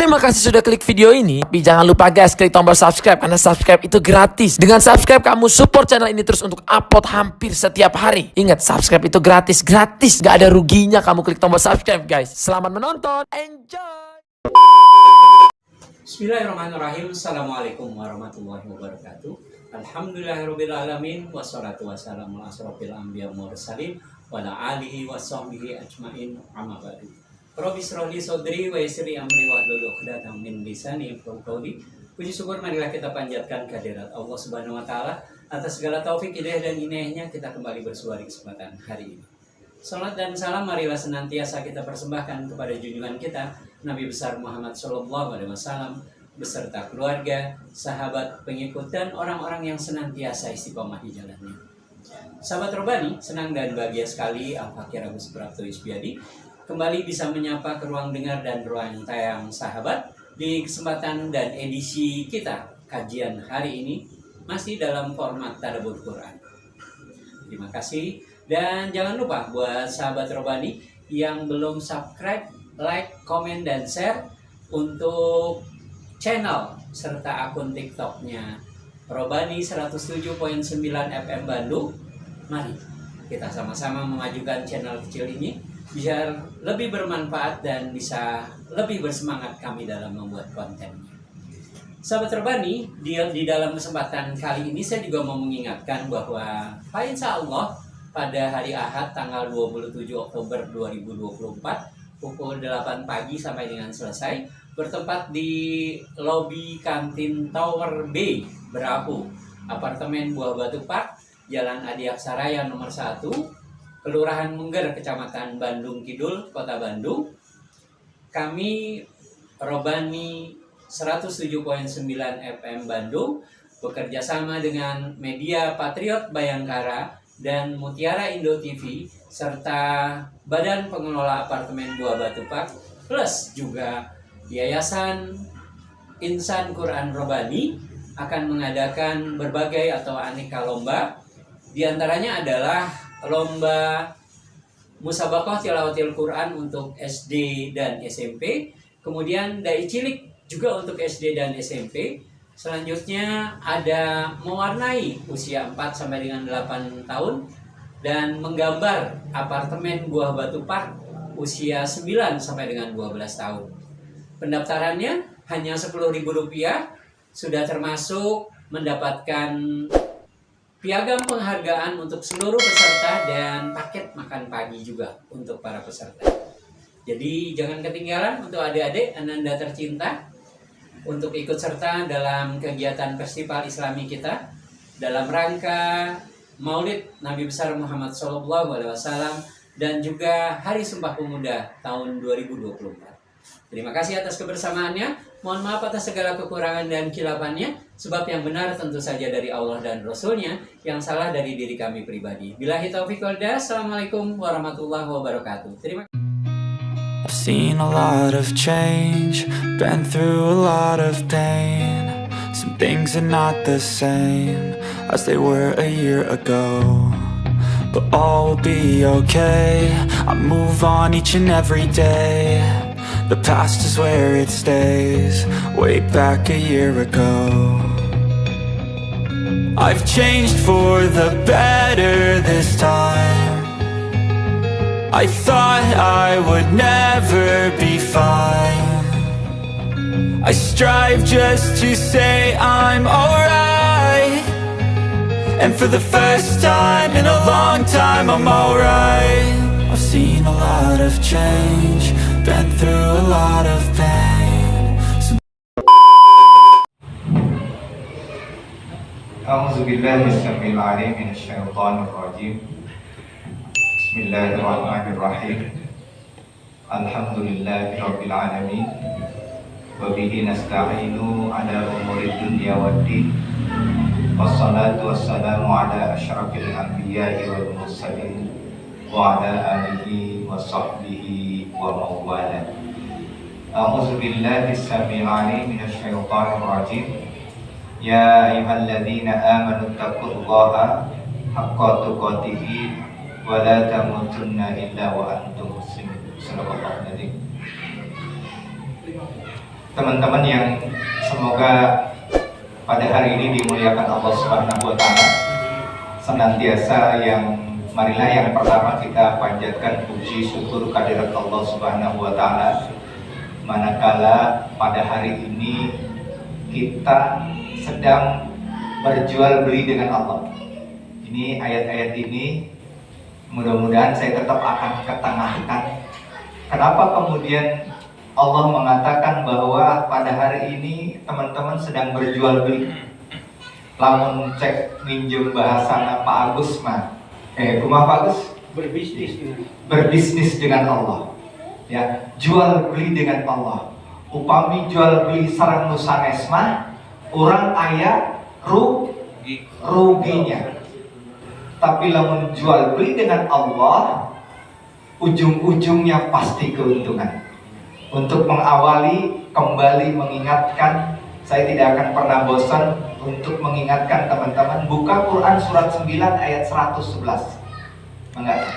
Terima kasih sudah klik video ini. Tapi jangan lupa guys, klik tombol subscribe karena subscribe itu gratis. Dengan subscribe kamu support channel ini terus untuk upload hampir setiap hari. Ingat, subscribe itu gratis. Gak ada ruginya kamu klik tombol subscribe guys. Selamat menonton. Enjoy. Bismillahirrahmanirrahim. Assalamualaikum warahmatullahi wabarakatuh. Alhamdulillahirrabbilalamin. Wassalatu wassalamu ala asrofil anbiya wal mursalin wa ala alihi wa sahbihi ajmain, amma ba'du. Rabbi shrahli sadri wa yassirli amri wahlul 'uqdatam min lisani yafqahu qawli. Puji syukur marilah kita panjatkan kehadirat Allah Subhanahu wa taala atas segala taufik, hidayah dan inayahnya kita kembali bersua di kesempatan hari ini. Salat dan salam marilah senantiasa kita persembahkan kepada junjungan kita Nabi besar Muhammad sallallahu alaihi wasallam beserta keluarga, sahabat, pengikut dan orang-orang yang senantiasa istiqomah di jalannya. Sahabat Robani, senang dan bahagia sekali Al-Fakir Agus Prapto Isbiadi kembali bisa menyapa ke ruang dengar dan ruang tayang sahabat di kesempatan dan edisi kita kajian hari ini masih dalam format Tadabbur Quran. Terima kasih dan jangan lupa buat sahabat Robani yang belum subscribe, like, komen dan share untuk channel serta akun TikToknya Robani 107.9 FM Bandung. Mari kita sama-sama memajukan channel kecil ini biar lebih bermanfaat dan bisa lebih bersemangat kami dalam membuat kontennya. Sahabat Robani, di dalam kesempatan kali ini saya juga mau mengingatkan bahwa insya Allah pada hari Ahad tanggal 27 Oktober 2024 pukul 8 pagi sampai dengan selesai bertempat di lobi kantin Tower B Berapu, apartemen Buah Batu Park, Jalan Adi Aksaraya nomor 1, Kelurahan Mengger, Kecamatan Bandung Kidul, Kota Bandung. Kami Robani 107.9 FM Bandung bekerja sama dengan Media Patriot Bayangkara dan Mutiara Indo TV serta Badan Pengelola Apartemen Buah Batu Park plus juga Yayasan Insan Quran Robani akan mengadakan berbagai atau aneka lomba. Di antaranya adalah lomba musabaqah tilawatil Quran untuk SD dan SMP, kemudian dai cilik juga untuk SD dan SMP. Selanjutnya ada mewarnai usia 4 sampai dengan 8 tahun dan menggambar apartemen Buah Batu Park usia 9 sampai dengan 12 tahun. Pendaftarannya hanya Rp10.000, sudah termasuk mendapatkan piagam penghargaan untuk seluruh peserta dan paket makan pagi juga untuk para peserta. Jadi jangan ketinggalan untuk adik-adik Ananda tercinta untuk ikut serta dalam kegiatan festival Islami kita dalam rangka Maulid Nabi besar Muhammad SAW dan juga Hari Sumpah Pemuda tahun 2024. Terima kasih atas kebersamaannya. Mohon maaf atas segala kekurangan dan khilafannya. Sebab yang benar tentu saja dari Allah dan Rasulnya, yang salah dari diri kami pribadi. Billahi taufiq wal hidayah. Assalamualaikum warahmatullahi wabarakatuh. Terima kasih. I've seen a lot of change, been through a lot of pain. Some things are not the same as they were a year ago, but all will be okay. I move on each and every day. The past is where it stays, way back a year ago. I've changed for the better this time. I thought I would never be fine. I strive just to say I'm alright, and for the first time in a long time I'm alright. I've seen a lot of change, been through a lot of pain. أعوذ بالله السميع العليم من الشيطان الرجيم. بسم الله الرحمن الرحيم. الحمد لله رب العالمين وبه نستعين على أمور الدنيا والدين والصلاة والسلام على أشرف الأنبياء والمرسلين وعلى آله وصحبه ومن والاه. أعوذ بالله السميع العليم من الشيطان الرجيم. يا أيها الذين آمنوا اتقوا الله حق تقاته ولا تموتن إلا وأنتم مسلمون. صدق الله العظيم. teman-teman yang semoga pada hari ini dimuliakan Allah Subhanahu wa Ta'ala. Senantiasa marilah yang pertama kita panjatkan puji syukur kehadirat Allah Subhanahu wa Ta'ala. Manakala pada hari ini kita sedang berjual beli dengan Allah. Ini ayat-ayat ini mudah-mudahan saya tetap akan ketengahkan. Kenapa kemudian Allah mengatakan bahwa pada hari ini teman-teman sedang berjual beli? Lamun cek minjem bahasana Pak Agus mah, rumah Pak Agus? Berbisnis dengan Allah. Ya, jual beli dengan Allah. Upami jual beli sareng nu sanes mah, orang aya ruginya. Tapi lamun jual beli dengan Allah, ujung-ujungnya pasti keuntungan. Untuk mengawali, kembali mengingatkan, saya tidak akan pernah bosan untuk mengingatkan teman-teman, buka Quran surat 9 ayat 111. Enggak?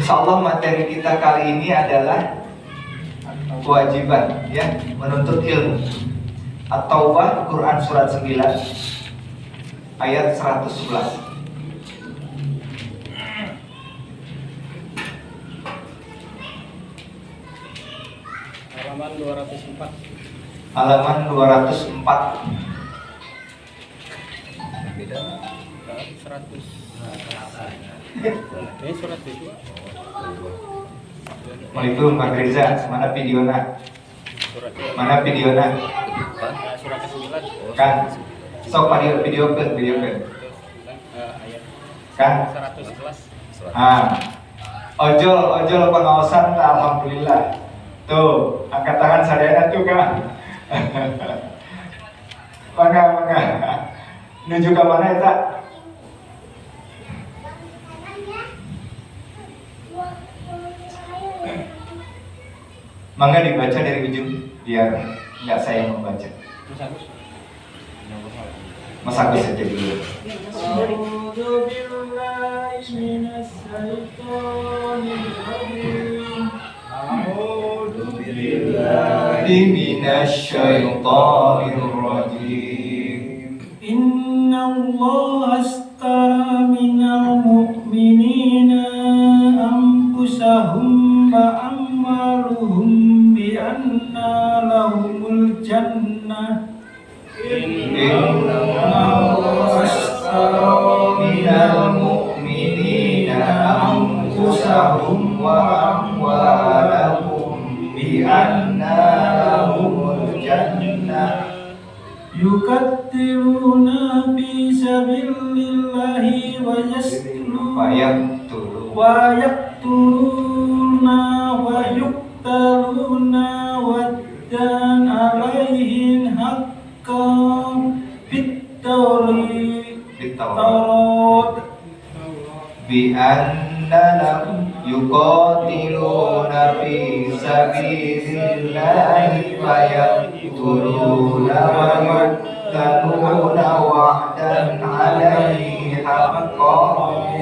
Insya Allah materi kita kali ini adalah kewajiban, ya, menuntut ilmu. At-Taubah Quran surat 9 ayat 111. Halaman 204. Halaman 204. Beda. 100. Ini surat itu. Waalaikumsalam Pak Riza, mana videonya? Mana videonya? Surat ke-9. Kan, sok video kan. Ayat Kan? 111. Ojol pengawasan, alhamdulillah. Tuh, angkat tangan sadayana tuh kan. Mangga. Menuju ke mana ya, Tak? Mangga dibaca dari ujung, biar nggak saya yang membaca. Mas Agus saja dulu. Minasyaitonirrajim. Inna Allah astara minal mu'minina anfusahum wa amwaluhum bi anna lahumul jannah. Inna Allah astara minal mu'minina anfusahum wa amwalahum bi anna lahumul jannah. Yuqattiluna fi sabilillahi wa yaqtuluna wa yuqtaluna waddan alaihim haqqan fit-tawrat bi anna lahum yuqatiluna fi sabilillahi wa yaqtuluna wa yuqtaluna wa'dan 'alaihi haqqan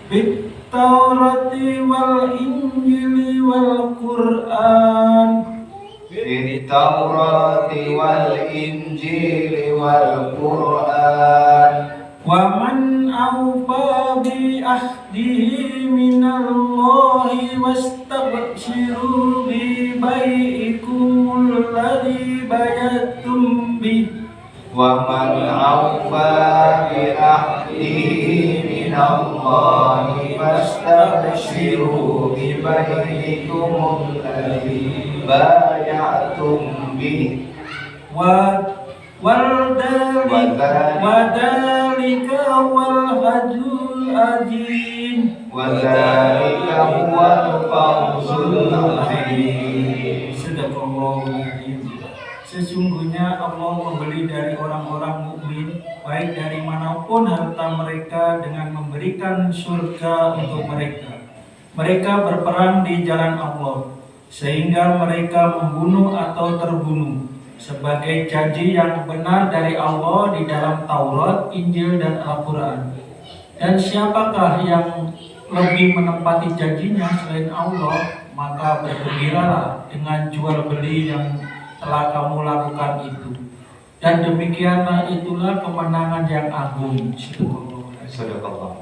fit-tawrati wal injili wal qur'an fit-tawrati wal injili wal qur'an. Wa man awfa bi ahdihi minallahi wastabshiru bi bai'ikumul ladzi bay'atum bih. Wa man awfa bi ahdihi minallahi wastabshiru bi bai'ikumul ladzi bay'atum bih. Wadhalika wal hajjul azim. Wadhalika huwal fawzul azim. Sadaqallahul azim. Sesungguhnya Allah membeli dari orang-orang mukmin, baik dari manapun harta mereka, dengan memberikan surga untuk mereka. Mereka berperang di jalan Allah, sehingga mereka membunuh atau terbunuh, sebagai janji yang benar dari Allah di dalam Taurat, Injil, dan Al-Quran. Dan siapakah yang lebih menempati janjinya selain Allah, maka bergembiralah dengan jual beli yang telah kamu lakukan itu. Dan demikianlah itulah kemenangan yang agung. Sadaqallah.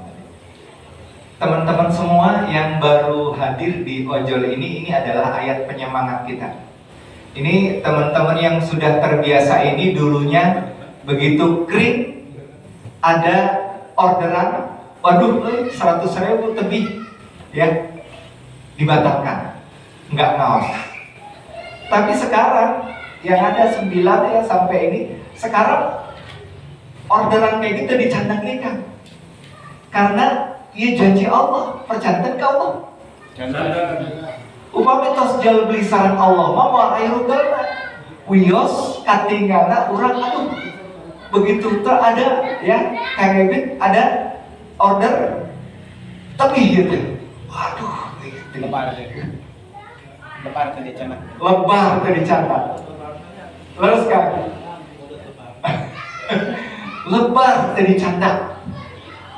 Teman-teman semua yang baru hadir di ojol ini adalah ayat penyemangat kita. Ini teman-teman yang sudah terbiasa ini dulunya begitu kering, ada orderan, waduh 100.000 lebih, ya dibatalkan, nggak ngaos. Tapi sekarang yang ada 9 ya sampai ini, sekarang orderan kayak gitu dicandangkan. Karena ia janji Allah, perjanjian ke Allah. Upami tos jual beli saran Allah, mama ayo galna. Wios katinggana urang aduh. Begitu ada ya, kayak ada order tapi gitu. Waduh, gitu. Lebar tadi canak. Lebar tadi canak. Terus kan? Lebar tadi canak.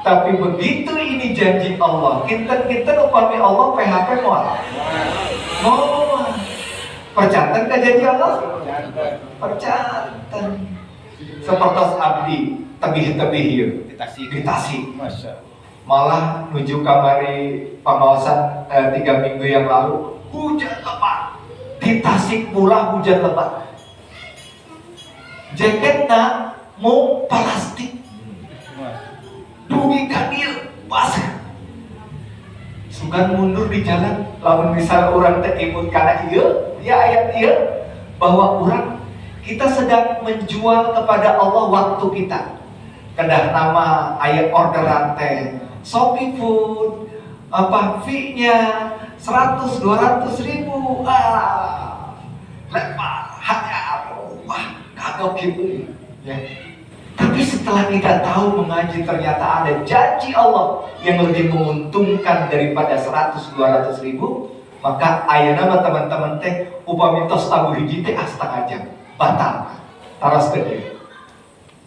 Tapi begitu ini janji Allah, kita upami Allah PHP mual. Oh, percatan ke janji Allah? Percatan. Seperti abdi tebih-tebih ditasi. Malah menuju kamari pengawasan 3 minggu yang lalu hujan lebat. Di Tasik pula hujan lebat. Jaketnya mau plastik. Dugi kadil basah. Sugan mundur di jalan, lamun misal orang terimut karena iya ayat iya bahwa orang kita sedang menjual kepada Allah waktu kita. Kedah nama ayat orderan teh Shopee Food apa fee-nya 100-200 ribu lebar hanya wah kagok gitu ya. Tapi setelah kita tahu mengaji ternyata ada janji Allah yang lebih menguntungkan daripada 100-200 ribu, maka ayeuna teman-teman teh upami tos tabu hiji teh setengah jam batal taras gede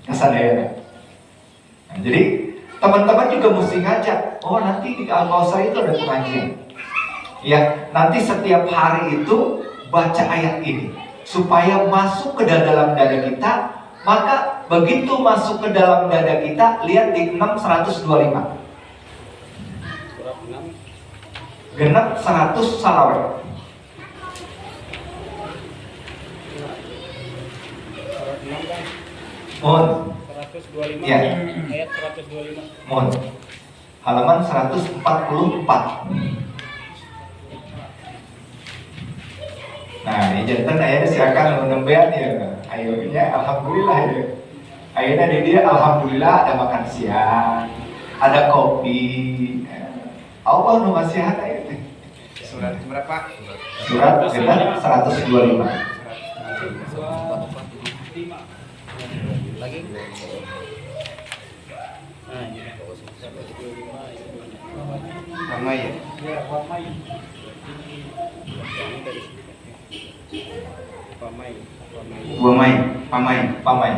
kasadayana. Nah, jadi teman-teman juga mesti ngajak, oh nanti di Al-Kausar itu ada pengajian ya, nanti setiap hari itu baca ayat ini supaya masuk ke dalam dada kita. Maka begitu masuk ke dalam dada kita, lihat di 6:125. Genep 100 salawat. Mohon. 125. Ya. Ayat 125. Mohon. Halaman 144. Nah, ini jantan ayahnya silakan menembean ya. Ayonya alhamdulillah ya. Ayonya di dia alhamdulillah ada makan siang, ada kopi. Allah nu masihan aya teh. Surat berapa? Surat genep 125. Lagi. Ramai ya? Ya, ramai. Pamai.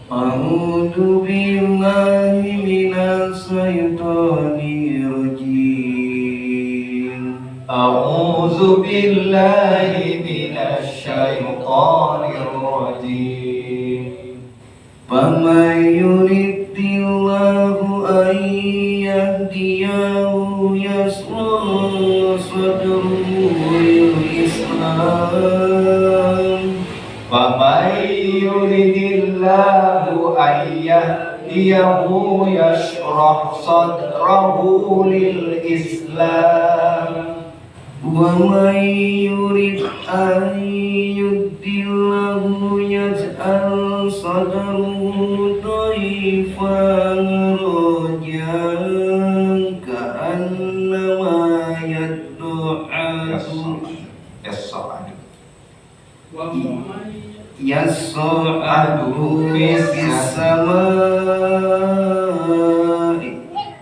A'udzu billahi minas syaitonir rajim. A'udzu billahi minasy syaithanir rajim. Faman yuridillahu an yahdiyahu yashrah sadrahu lil Islam. Faman yuridillahu an yahdiyahu yashrah sadrahu lil Islam. Wa man yurid an yudillahu yaj'al sadrahu dhayfan rajan ka'annama yad'atu yas'adu fis samaa'i.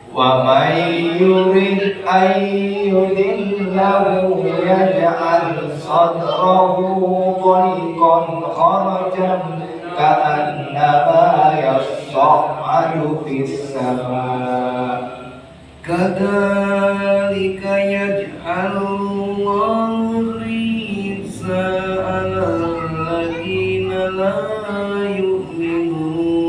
Wa may yurid an yudillahu yaj'al sadrahu dhayqan kharajan ka'annama yas'adu fis samaa'. Kadzalika yaj'alullahu rijsa 'alal ladzina la yu'minun.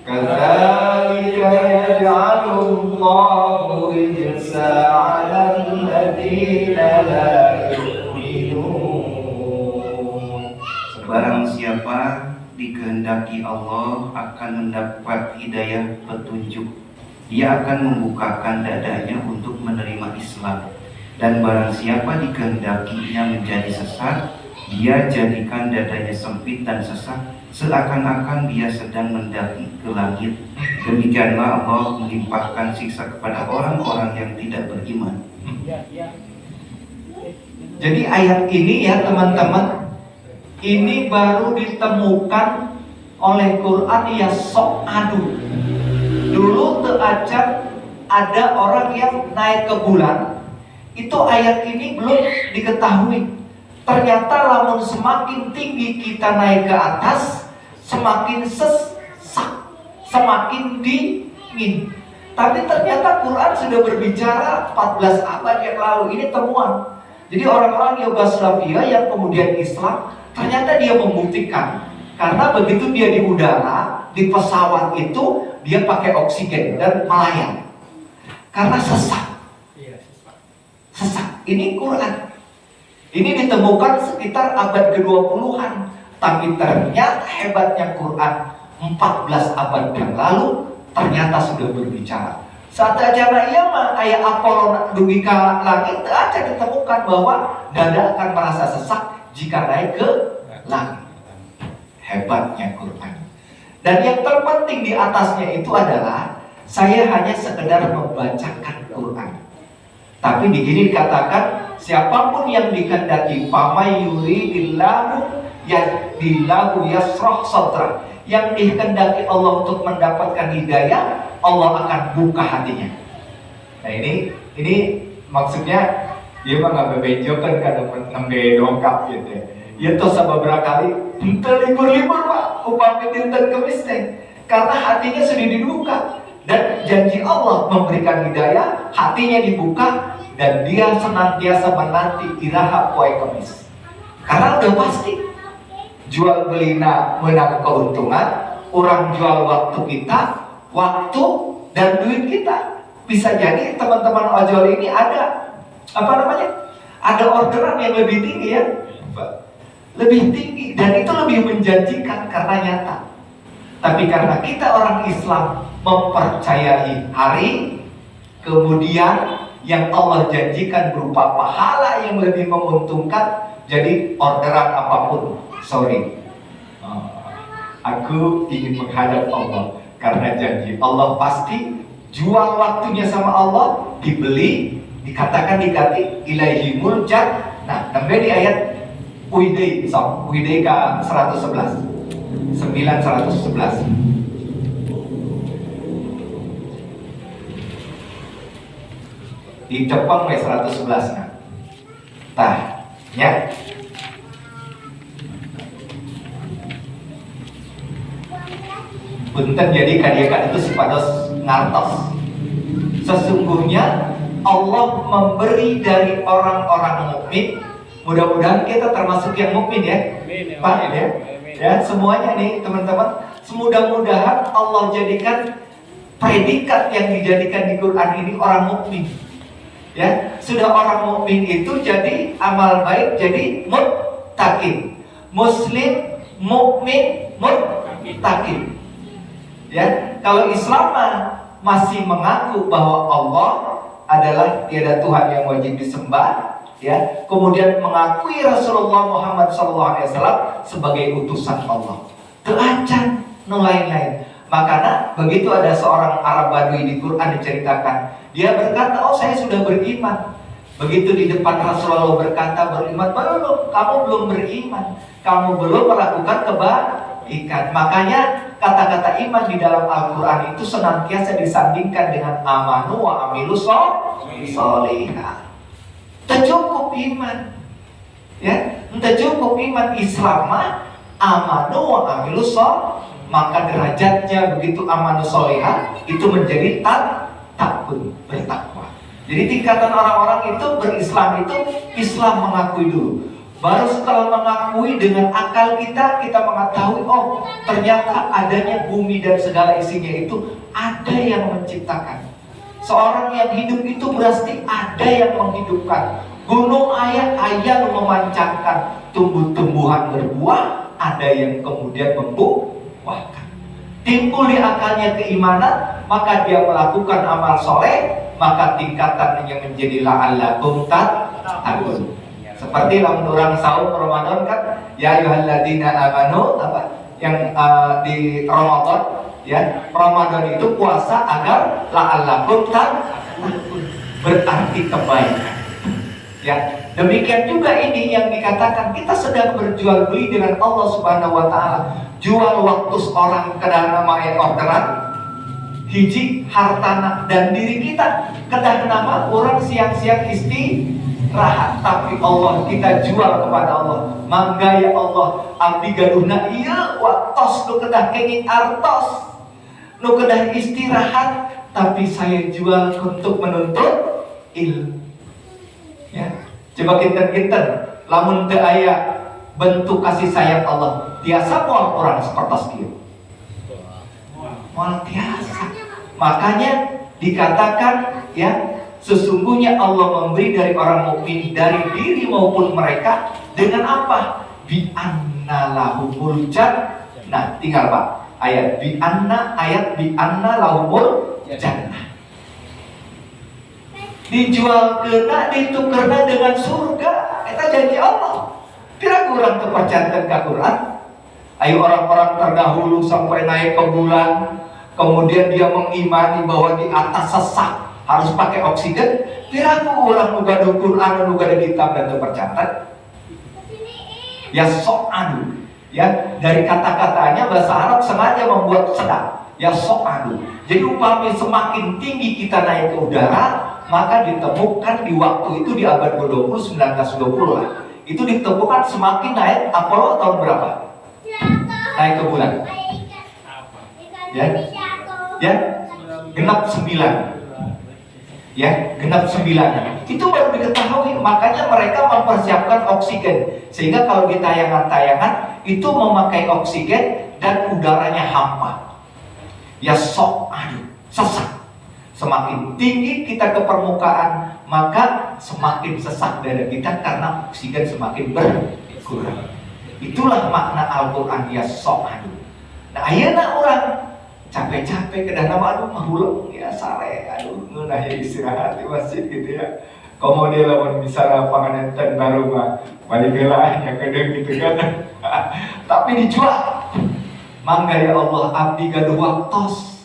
Kadzalika yaj'alullahu rijsa 'alal ladzina la yu'minun. Barang siapa dikehendaki Allah akan mendapat hidayah petunjuk, Dia akan membukakan dadanya untuk menerima Islam. Dan barang siapa dikehendakinya menjadi sesat, Dia jadikan dadanya sempit dan sesak, seakan-akan dia sedang mendaki ke langit. Demikianlah Allah melimpahkan siksa kepada orang-orang yang tidak beriman. Jadi ayat ini ya teman-teman, ini baru ditemukan oleh Quran ya sok adu. Dulu teacan ada orang yang naik ke bulan, itu ayat ini belum diketahui. Ternyata lamun semakin tinggi kita naik ke atas, semakin sesak, semakin dingin. Tapi ternyata Quran sudah berbicara 14 abad yang lalu, ini temuan. Jadi orang-orang Yugoslavia yang kemudian Islam, ternyata dia membuktikan. Karena begitu dia di udara, di pesawat itu, dia pakai oksigen dan melayang. Karena sesak. Sesak. Ini Quran. Ini ditemukan sekitar abad ke-20-an. Tapi ternyata hebatnya Quran 14 abad yang lalu ternyata sudah berbicara. Saat acara iya mah ayat Apollo dugi ka langit aja ditemukan bahwa dada akan merasa sesak jika naik ke langit. Hebatnya Quran. Dan yang terpenting di atasnya itu adalah saya hanya sekedar membacakan Quran. Tapi di sini dikatakan siapapun yang dikehendaki pamay yuridillahu yadillahu yasrah sadra, yang dikehendaki Allah untuk mendapatkan hidayah, Allah akan buka hatinya. Nah ini maksudnya dia mah nggak bebejokan kada nembe dongkap gitu ya. Ya toh beberapa kali ente libur-libur pak upami dinten kemis teh, karena hatinya sudah dibuka dan janji Allah memberikan hidayah, hatinya dibuka dan dia senantiasa menanti iraha poe kemis. Karena udah pasti jual belina menang keuntungan, orang jual waktu kita, waktu dan duit kita. Bisa jadi teman-teman ojol ini ada ada orderan yang lebih tinggi ya, lebih tinggi, dan itu lebih menjanjikan karena nyata. Tapi karena kita orang Islam mempercayai hari kemudian yang Allah janjikan berupa pahala yang lebih menguntungkan, jadi orderan apapun, sorry, aku ingin menghadap Allah karena janji Allah pasti jual waktunya sama Allah, dibeli, dikatakan diganti ilaihi muljat. Nah, sampai di ayat Uidai, Uidai ke 111 911. Di Jepang 111 nah. Tah, ya. Punten jadi kadiakan itu sipados ngartos. Sesungguhnya Allah memberi dari orang-orang mukmin. Mudah-mudahan kita termasuk yang mukmin ya, Pak ya. Ya, semuanya nih teman-teman. Semudah-mudahan Allah jadikan predikat yang dijadikan di Quran ini orang mukmin. Ya, sudah orang mukmin itu jadi amal baik jadi muttaqin. Muslim, mukmin, muttaqin. Ya, kalau Islam masih mengaku bahwa Allah adalah tiada Tuhan yang wajib disembah, ya, kemudian mengakui Rasulullah Muhammad SAW sebagai utusan Allah. Teracan, no lain-lain. Makanya begitu ada seorang Arab Badui di Quran diceritakan, dia berkata, oh saya sudah beriman. Begitu di depan Rasulullah berkata beriman, belum, kamu belum beriman, kamu belum melakukan kebaikan. Makanya kata-kata iman di dalam Al-Quran itu senantiasa disandingkan dengan amanu wa amilu sholihah. Tak cukup iman, ya, tak cukup iman. Islam amanu wa amilu sholihah, maka derajatnya begitu amanu sholihah itu menjadi takun, bertakwa. Jadi tingkatan orang-orang itu berislam itu Islam mengakui dulu. Baru setelah mengakui dengan akal kita mengetahui, oh ternyata adanya bumi dan segala isinya itu ada yang menciptakan. Seorang yang hidup itu berarti ada yang menghidupkan. Gunung ayah memancarkan, tumbuh-tumbuhan berbuah, ada yang kemudian membuahkan. Timbul di akalnya keimanan, maka dia melakukan amal soleh, maka tingkatannya menjadi la'allakum tattaqun. Seperti lamun orang saum Ramadan kan, ya ayyuhalladzina amanu, apa yang di Ramadan, ya Ramadan itu puasa agar la'allakum tattaqun, berarti kebaikan. Ya, demikian juga ini yang dikatakan kita sedang berjual beli dengan Allah Subhanahu wa taala. Jual waktu seorang kedah nama orderan, hiji hartana dan diri kita. Kedah nama orang siang-siang istirahat, tapi Allah kita jual kepada Allah. Mangga ya Allah, abdi gaduhna ieu waktos nu kedah kenging artos, nu kedah istirahat, tapi saya jual untuk menuntut ilmu. Ya, coba kinten-kinten lamun teu aya bentuk kasih sayang Allah, tiasa moal orang seperti kieu. Moal tiasa. Makanya dikatakan ya, sesungguhnya Allah memberi dari orang mukmin dari diri maupun mereka dengan apa? Bi anna lahumul jannah. Tinggal Pak, ayat bi anna lahumul jannah. Dijual kena, ditukerna dengan surga. Itu janji Allah. Kira kurang terpercantan ke Quran. Ayo orang-orang terdahulu sampai naik ke bulan, kemudian dia mengimani bahwa di atas sesak harus pakai oksigen. Kira kurang nuga di Quran, nuga di kitab dan terpercantan. Ya so'adu. Ya, dari kata-katanya bahasa Arab sengaja membuat sedap. Ya so'adu. Jadi upami semakin tinggi kita naik ke udara, maka ditemukan di waktu itu di abad ke-20, 1920 lah. Itu ditemukan semakin naik. Apollo tahun berapa? Naik ke bulan. Ya, ya, genap 9. Ya, genap 9. Itu baru diketahui. Makanya mereka mempersiapkan oksigen. Sehingga kalau di tayangan-tayangan itu memakai oksigen dan udaranya hampa. Ya sok aduh, sesak. Semakin tinggi kita ke permukaan, maka semakin sesak dada kita karena oksigen semakin berkurang. Itulah makna Al-Quran ya so'adu. Nah ayeuna orang capek-capek kedah nama aduh mahulung ya sare, aduh ngeunah ya istirahat di masjid gitu ya. Kemudian lamun misalnya panganetan baru mah balik belahnya kedeng gitu kan. Tapi dijual. Mangga ya Allah abdi gaduh waktos.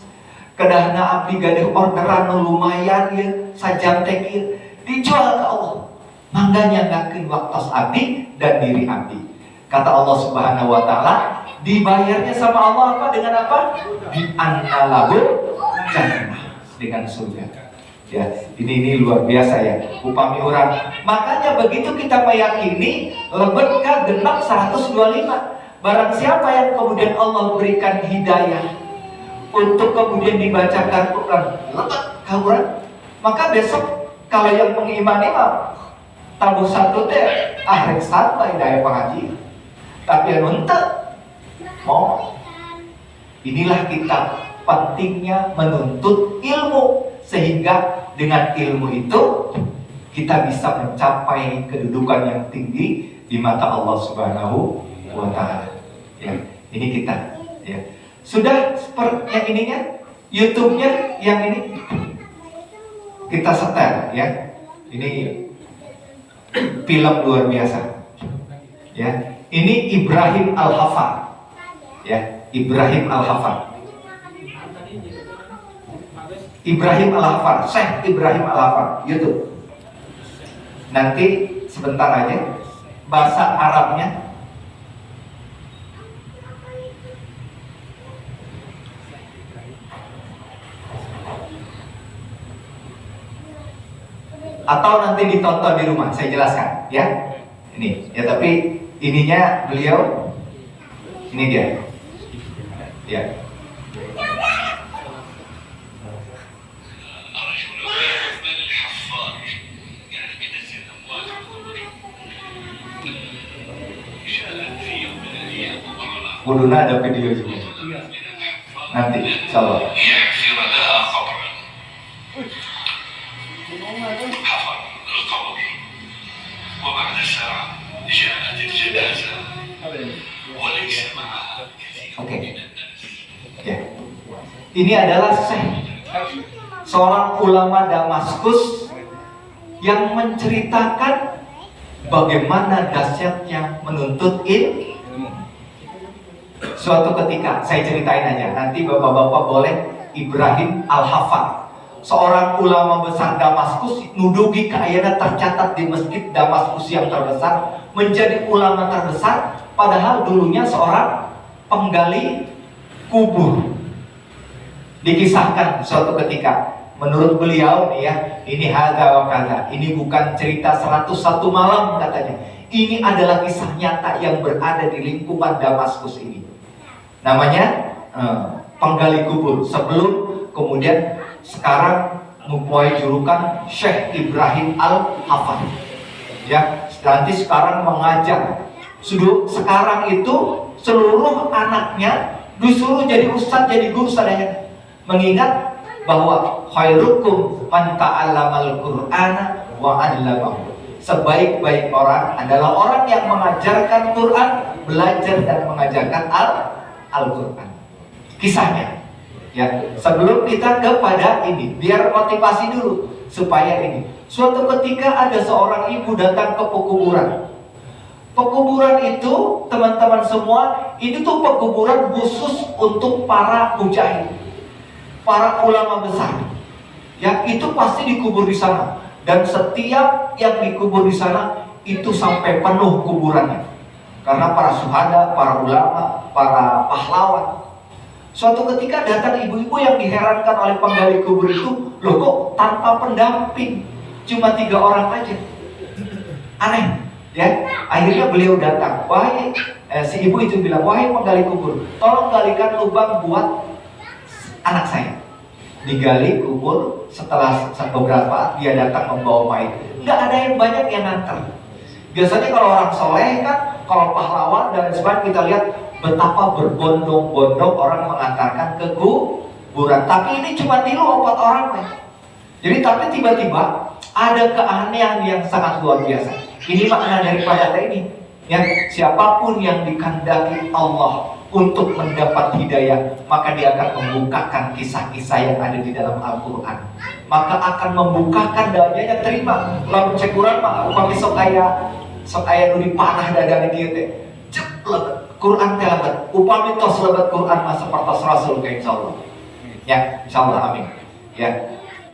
Kedahna abdi gaduh orderan lumayan ya sajam teh ieu dijual ke Allah. Mangga nyanggakeun waktos abdi dan diri abdi. Kata Allah Subhanahu wa taala, dibayarnya sama Allah apa? Dengan apa? Bi anna lahu jannah, dengan surga. Ya, ini luar biasa ya. Upami orang. Makanya begitu kita meyakini lebet ka genap 125. Barang siapa yang kemudian Allah berikan hidayah untuk kemudian dibacakan Quran, Quran, maka besok kalau yang mengimani mah tabuh satu teh rek santai daya pengaji, tapi anu henteu mau. Inilah kita pentingnya menuntut ilmu, sehingga dengan ilmu itu kita bisa mencapai kedudukan yang tinggi di mata Allah Subhanahu wa taala. Ya, ini kita ya. Sudah seperti yang ininya, YouTube-nya yang ini kita setel ya. Ini film luar biasa. Ya, ini Ibrahim Al-Hafar. Ya, Ibrahim Al-Hafar. Ibrahim Al-Hafar, Syekh Ibrahim Al-Hafar, YouTube. Nanti sebentar aja bahasa Arabnya. Atau nanti ditonton di rumah, saya jelaskan ya. Ini ya, tapi ininya beliau ini dia ya. Wuduna ada video juga. Nanti, insya Allah. Oke. Ya. Ini adalah seorang ulama Damaskus yang menceritakan bagaimana dahsyatnya menuntut ilmu. Suatu ketika, saya ceritain aja, nanti bapak-bapak boleh. Ibrahim Al-Hafad, seorang ulama besar Damaskus, nudugi keayana tercatat di masjid Damaskus yang terbesar, menjadi ulama terbesar, padahal dulunya seorang penggali kubur. Dikisahkan suatu ketika, menurut beliau nih ya, ini hadza wa kadza, ini bukan cerita 101 malam katanya. Ini adalah kisah nyata yang berada di lingkungan Damaskus ini. Namanya penggali kubur. Sebelum kemudian sekarang mempunyai julukan Syekh Ibrahim Al-Hafad. Ya, nanti sekarang mengajar. Sekarang itu seluruh anaknya disuruh jadi ustadz, jadi guru sadaya. Mengingat bahwa khairukum man ta'allamal Qur'ana wa 'allamahu. Sebaik-baik orang adalah orang yang mengajarkan Quran, belajar dan mengajarkan Al-Quran. Kisahnya, ya. Sebelum kita kepada ini, biar motivasi dulu supaya ini. Suatu ketika ada seorang ibu datang ke pekuburan. Pekuburan itu, teman-teman semua, itu tuh pekuburan khusus untuk para mujahid, para ulama besar. Ya, itu pasti dikubur di sana. Dan setiap yang dikubur di sana itu sampai penuh kuburannya. Karena para syuhada, para ulama, para pahlawan. Suatu ketika datang ibu-ibu yang diherankan oleh penggali kubur itu, loh kok tanpa pendamping, cuma 3 orang aja. Aneh, ya. Akhirnya beliau datang. Si ibu itu bilang, wahai penggali kubur, tolong galikan lubang buat anak saya. Digali kubur, setelah beberapa dia datang membawa mayat. Nggak ada yang banyak yang nganter. Biasanya kalau orang soleh kan, kalau pahlawan dan sebagainya, kita lihat betapa berbondong-bondong orang mengantarkan ke kuburan. Tapi ini cuma 3-4 orang. Jadi tapi tiba-tiba ada keanehan yang sangat luar biasa. Ini makna daripada ini. Ya, siapapun yang dikehendaki Allah untuk mendapat hidayah, maka dia akan membukakan kisah-kisah yang ada di dalam Al-Quran. Maka akan membukakan dadanya terima. Lalu cekuran mah upami sok aya nu dipanah dadana kieu teh. Cep lebet Quran teh lebet. Upami tos lebet Quran mah sapertos Rasul ka insyaallah. Ya, insyaallah amin. Ya.